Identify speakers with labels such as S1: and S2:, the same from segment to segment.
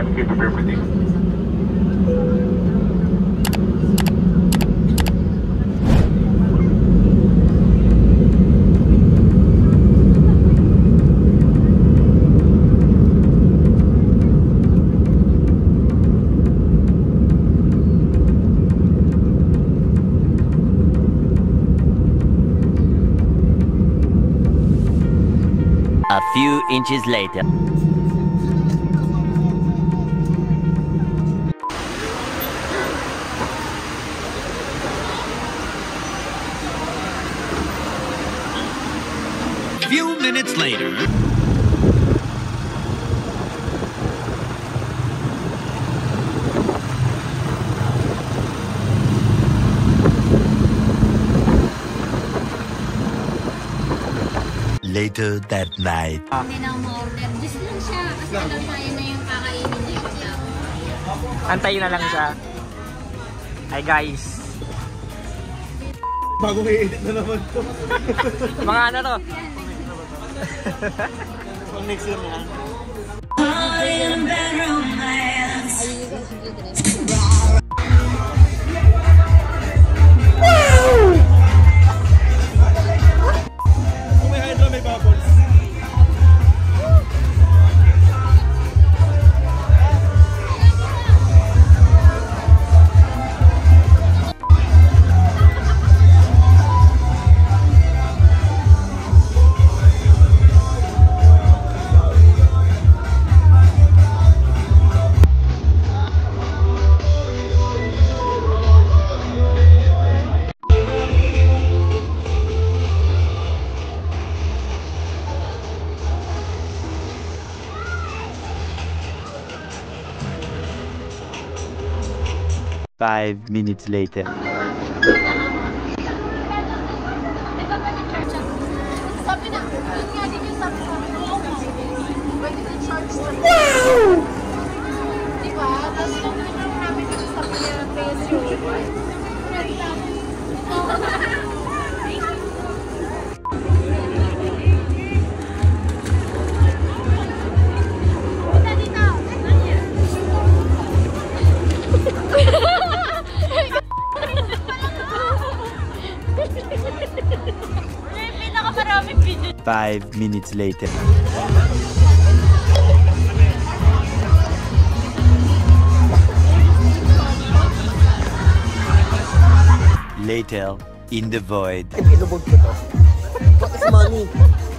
S1: navigate to everything.
S2: A few inches later.
S3: Few minutes later.
S2: Later that night.
S4: Hindi na ma-order. Just lang siya. Kasi alam tayo na yung kakainin niya siya.
S5: Antayin na lang siya. Hi guys.
S6: Bagong i-edit na naman to.
S5: Mga ano to?
S6: Pag next year na. May bubbles.
S2: 5 minutes later.
S4: Sabi na, yun nga din yung sabi ko. Pwede na charge na. Diba? Tapos nung pinang namin ito sabi niya, peso. Pinakamarami video.
S2: 5 minutes later. Later, in the void.
S6: Inubog ko to. What is money?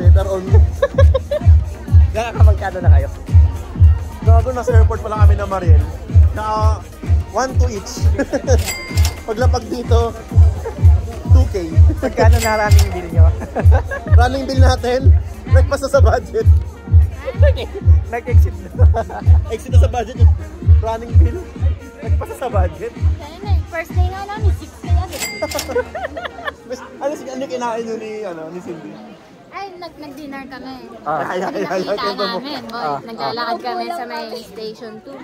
S6: Better on me.
S5: Magkano na kayo?
S6: Gago, nasa airport pala kami na Mariel. Naka 1 to each. Paglapag dito, 2K.
S5: Magkano na running bill nyo?
S6: Running bill natin, nagpasa sa budget.
S5: Nag-exit na.
S6: Exit na sa budget yung running bill. Nagpasa sa budget.
S4: First day nga namin, 6 kaya din.
S6: Ano kinain nyo ni Cindy?
S4: Ay, nag-dinner kami.
S6: Nakita
S4: namin. Naglalakad kami sa may station 2.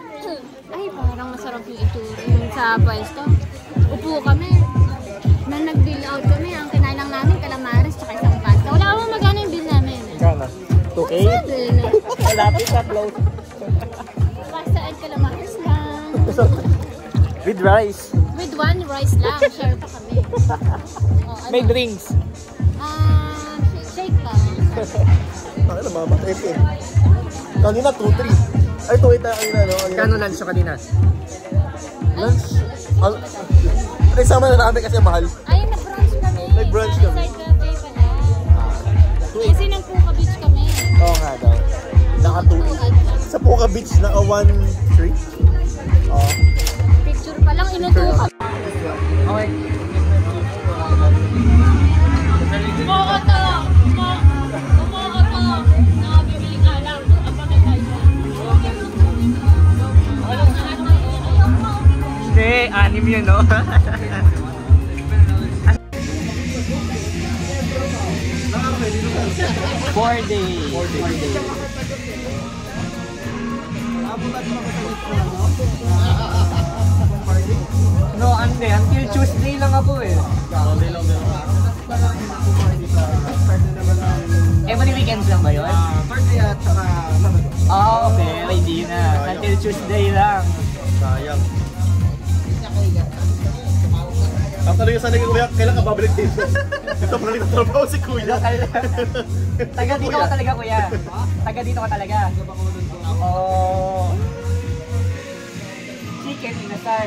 S4: Ay, parang masarap yung ituro yung sa pwesto. Upo kami. Nang nag-bill out kami, ang kinain lang namin, calamares tsaka isang pasta. Wala akong magkano yung bill namin.
S5: Magkano? 2K? Malapit sa close.
S4: Pasta and calamares lang.
S5: With rice.
S4: With 1 rice lang, share pa kami.
S5: May drinks.
S4: Shake lang.
S6: Ay, namamatay ko eh. Kanina 2-3. Ay, 2-8 na kanina, no?
S5: Kano lunch nyo kanina?
S6: Lunch? Nagsama na namin kasi mahal.
S4: Ay, nag-brunch kami.
S6: Nag-brunch kami.
S4: Sa cafe pala. Kasi nang Puka Beach kami.
S6: Oo nga daw. Naka 2. Sa Puka Beach, naka 1-3. Oo.
S4: Picture pa lang, inutukan.
S5: Okay.
S4: Kumokoto! Kumokoto! Nakabibiling alam. Apa na tayo?
S5: Hindi, anim yun, no? 4 days. 4 days. No, hindi. Until Tuesday lang ako eh. Every weekends lang ba yun?
S6: Thursday at saka Sabado.
S5: Ah, okay. Hindi na. Until Tuesday lang.
S6: Sayang. Ang tanong yung sanay ko, kuya, kailan ka babalik dito? Dito pala rin ang trabaho si kuya.
S5: Taga dito ka talaga, kuya. Taga dito ka talaga. Oh. Chicken inasal.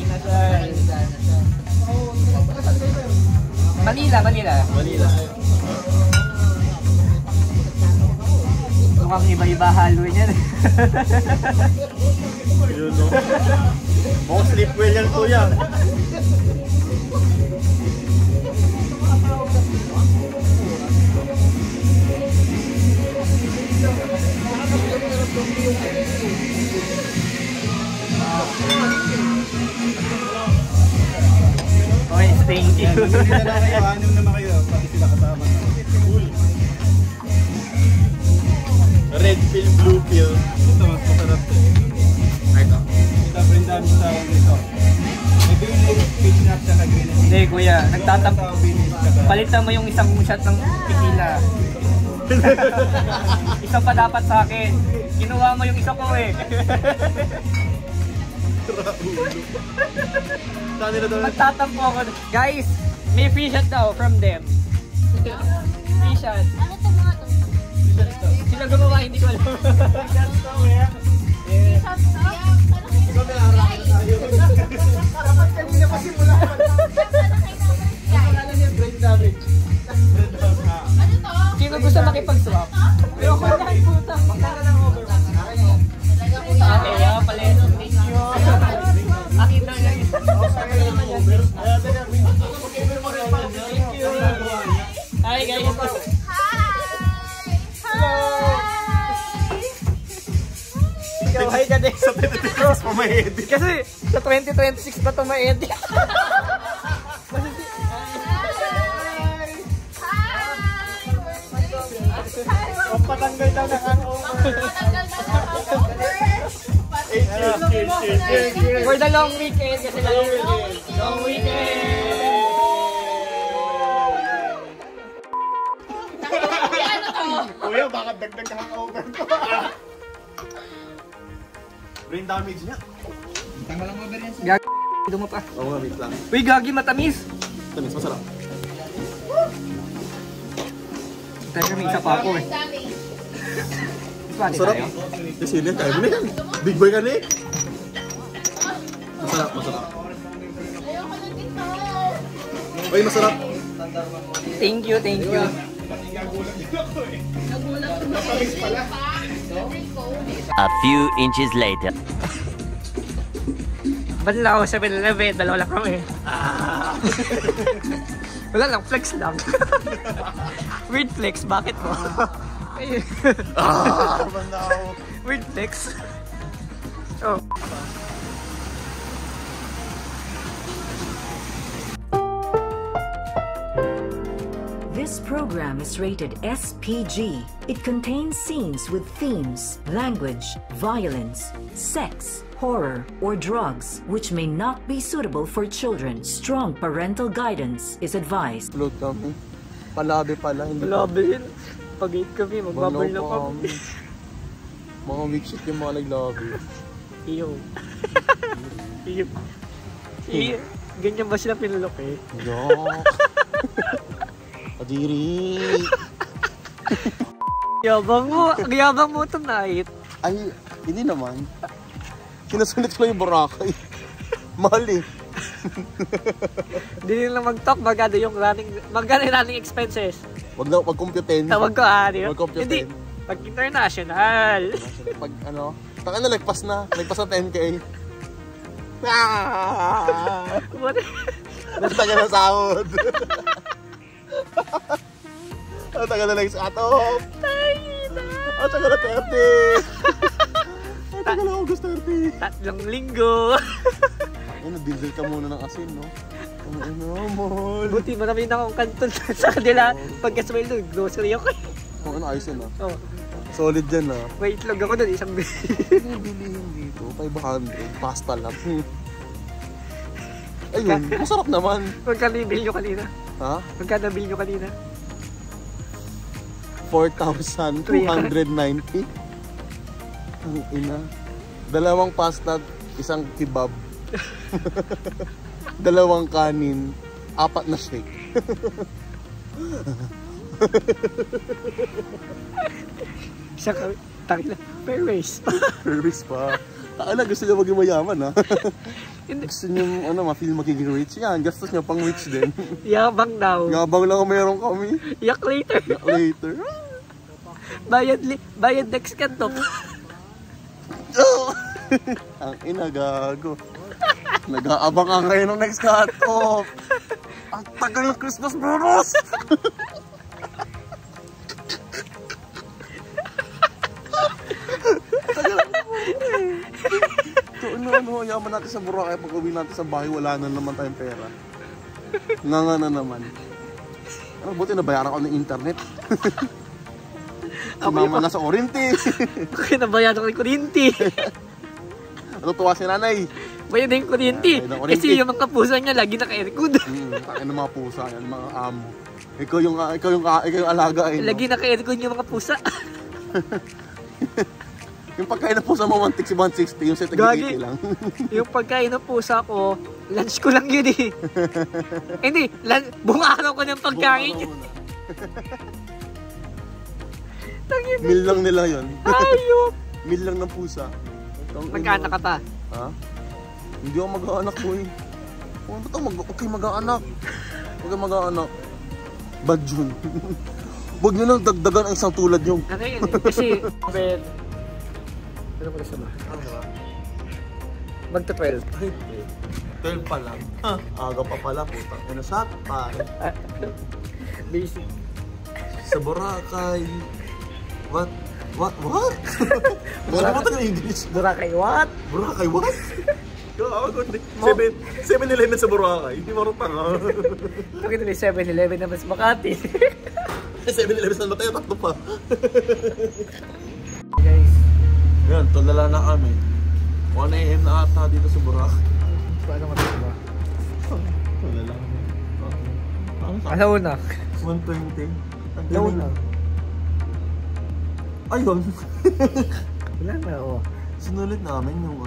S5: Inasal. Manila.
S6: Manila.
S5: Mukhang iba-iba halo niyan.
S6: Yun, no? Mukhang sleep well yan, kuya.
S5: Okay, thank you.
S6: Hindi na kayo, anim naman kayo. Pati sila kasama. Cool. Red pill, blue pill. Ito, mas masarap to. Ito. Ito, friend dami sa ito. Ito yung peach nut sa green.
S5: Hindi, kuya. Palitan mo yung isang shot ng tequila. Isa pa dapat sa akin. Kinuha mo yung isa ko eh.
S6: Saan nila doon?
S5: Magtatampo ako. Guys, may free shot daw from them. Free shot.
S4: Ano to mga to?
S5: Sila gumawa, hindi ko alam. Sino gusto makipag-swap? Pero kung nakikita, magkaka ng overpass. Okay, pala. Thank you. Akin lang yan. Thank you. Hi guys. Ikaw, hi ka din.
S6: Sa 2026 pa may edit.
S5: Kasi sa 2026 pa ito may edit. Patanggal daw ng hangover. For the long weekend kasi long weekend.
S6: Kuya, baka dagdag ka hangover ko. Brain damage niya.
S5: Gagi, mo pa.
S6: Oo, wait lang.
S5: Uy, gagi, matamis.
S6: Tamis, masarap.
S5: Teka, may isa pa ako eh.
S6: Masarap. Kasi yun, kaya mo na yan. Big boy ka na eh. Masarap, masarap. Uy, masarap.
S5: Thank you, thank you.
S2: A few inches later.
S5: Ba't lang ako sa 7-Eleven? Dalawa lang kami. Wala lang, flex lang. Weird flex, bakit mo? Weird flex. Oh.
S1: This program is rated SPG. It contains scenes with themes, language, violence, sex, horror, or drugs, which may not be suitable for children. Strong parental guidance is advised.
S6: Upload kami. Palabi pala.
S5: Labi yun. Pag-8 kami, magbabal na kami.
S6: Mga weak shit yung mga naglabi.
S5: Iyo. Iyo. Iyo. Ganyan ba sila pinulok eh?
S6: Yok. Adiri.
S5: Yabang mo tonight.
S6: Ay, hindi naman. Sinusulit ko lang yung Boracay. Mahal eh.
S5: Hindi nila mag-talk, magkano yung running expenses.
S6: Wag computin.
S5: Tawag ko di ba?
S6: Wag computin.
S5: Hindi, pag international.
S6: Pag ano, taka na lagpas na 10k.
S5: What?
S6: Nagtaga na sahod. Nagtaga na lang sa atop. Nagtaga na 30. Nagtaga na August 30.
S5: 3 linggo.
S6: Ano, dildil ka muna ng asin, no? Ano, mall.
S5: Buti, marami na akong kanton sa kanila. Pagka-smile doon, grocery ako.
S6: Ano, ayos yun, ah.
S5: Oh.
S6: Solid dyan, ah.
S5: Wait lang ako doon, isang bili.
S6: Ano bilihin dito? 500. Pasta lang. Ayun, masarap naman.
S5: Magkano yung bill nyo kanina?
S6: Ha?
S5: Magkano bill nyo kanina?
S6: 4,290. Ang ina. 2 pasta, 1 kebab. 2 kanin, 4 na shake.
S5: Isang takila. Fair race.
S6: Service pa. Ala, gusto niya maging mayaman, ha? Gusto niyo, ma-feel magiging rich. Yan, gastos niya pang rich din.
S5: Yabang daw.
S6: Yabang lang meron kami.
S5: Yak later.
S6: Later.
S5: Bayad next kanto.
S6: Ang ina, gago. Nag-aabang ka ngayon ng next cut-off. Ang tagal ng Christmas bonus. So, yaman natin sa Boracay. Pag uwi natin sa bahay, wala na naman tayong pera. Nga na naman. Buti nabayaran ko ng internet. Si mama na sa Orinti.
S5: Okay, nabayaran ko ng kuryente.
S6: Natutuwa si nanay.
S5: Bayad na yung kuryente. Kasi yung mga pusa niya lagi naka-aircon.
S6: Takin ng mga pusa yan, mga amo. Ikaw yung alaga.
S5: Lagi naka-aircon yung mga pusa.
S6: Yung pagkain ng pusa mo 160, yung set
S5: Gagi.
S6: lang.
S5: Yung pagkain ng pusa ko, lunch ko lang yun eh. Hindi, buong araw ko ng pagkain.
S6: Meal lang nila yun.
S5: Ayok!
S6: Meal lang ng pusa.
S5: Magkaanak ka pa?
S6: Ha? Hindi ako mag-aanak ko eh. Ba't ako mag-aanak? Huwag kang mag-aanak. Bad yun. Huwag nyo lang dagdagan ang isang tulad yung...
S5: Ano yun eh? Kasi... Ano pala siya ba? Magta-12.
S6: 12 pa lang. Aga pa pala, putang. Ano sa pa?
S5: Basic.
S6: Sa Boracay. What? What? Wala mo tayo English.
S5: Boracay what?
S6: Boracay what? 7-Eleven sa Boracay. Hindi marutang ha.
S5: Bakit may 7-Eleven na mas Makati?
S6: 7-Eleven sa Mateo, tatlo pa.
S5: Guys.
S6: Yan, tulala na kami. 1 AM na ata dito sa Boracay.
S5: Paano ka ito ba?
S6: Tulala kami.
S5: Alaw na.
S6: 1:20.
S5: Alaw na.
S6: Ayun.
S5: Wala na, oo.
S6: Sinulit namin yung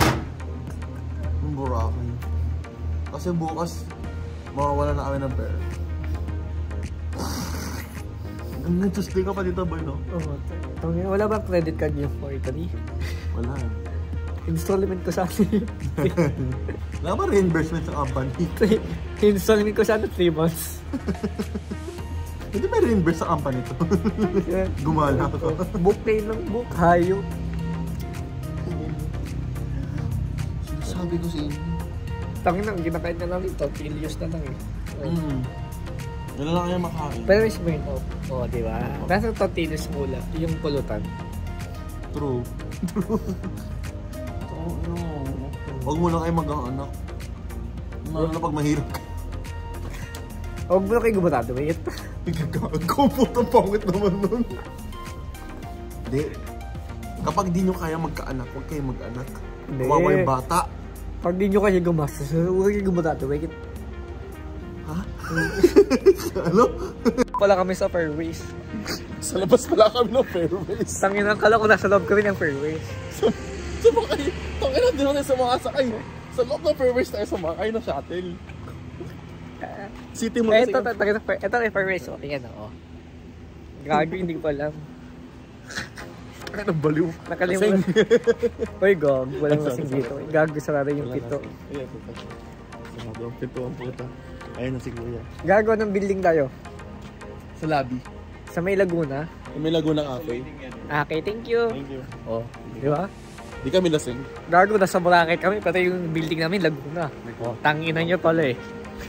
S6: Boracay. Kasi bukas, mawawala na kami ng pera. Nag-Tuesday ka pa dito, boy, no?
S5: Oo. Wala ba credit card yung for Italy?
S6: Wala.
S5: Installment ko sa akin.
S6: Wala ba reimbursement sa company?
S5: Installment ko sa 3 months.
S6: Hindi may reimburse sa company to. Gumala ako.
S5: Book na yun lang, book. Hayo.
S6: Sabi ko sa inyo.
S5: Tangin na, ginakain na namin ito. Tilios na lang eh.
S6: Wala lang kayo makain.
S5: Pero may Smirnoff. Oo, diba? Nasa tortillas mula, yung pulutan.
S6: True. Huwag mo lang kayo mag-anak. Lalo na pag mahirap ka.
S5: Huwag mo lang kayo gumatado, wait.
S6: Ikaw putang pangit naman nun. Hindi. Kapag di nyo kaya magkaanak, huwag kayo mag-anak. Kawawa yung bata.
S5: Pag di nyo kaya gumastos, huwag kayo gumatado, wait.
S6: Ha? Ano?
S5: Pala kami sa Fairways.
S6: Sa labas pala kami ng Fairways.
S5: Tangin ang kala ko nasa loob kami ng Fairways.
S6: Sumakay. Tangin na din natin sa mga sakay. Sa loob ng Fairways tayo sumakay ng shuttle. City mo kasi.
S5: Ito ay Fairways. O, tingnan o. Gago, hindi ko alam.
S6: Ano baliw?
S5: Nakalimutan. Uy, gog. Walang lasing dito. Gago, sarado yung pito.
S6: Ayan, puta. Sarado ang pito ang puta. Ayun na si Kuya.
S5: Gago, ng building tayo.
S6: Sa lobby.
S5: Sa may Laguna.
S6: May Laguna Cafe.
S5: Okay, thank you.
S6: Thank you.
S5: Oh, di ba?
S6: Di kami lasing.
S5: Gago, nasa Boracay kami. Pati yung building namin, Laguna. Oh, tanginan nyo pala eh.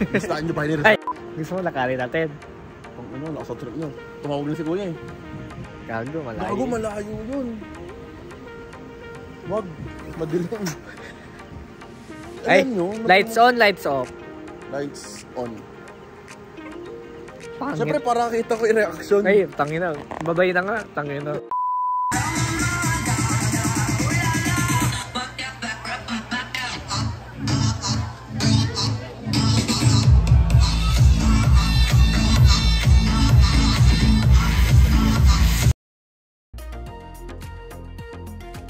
S6: Gustahan nyo pa yun.
S5: Ay, gusto mo lakarin natin.
S6: Kung ano, nakasoft trip nyo. Tumawag na si Kuya eh.
S5: Gago, malayo.
S6: Gago, malayo yun. Wag, madilim.
S5: Ay, lights on, lights off.
S6: Lights on.
S5: Pangit.
S6: Siyempre, para kita ko yung reaction.
S5: Ay, tangina. Babay na nga. Tangina.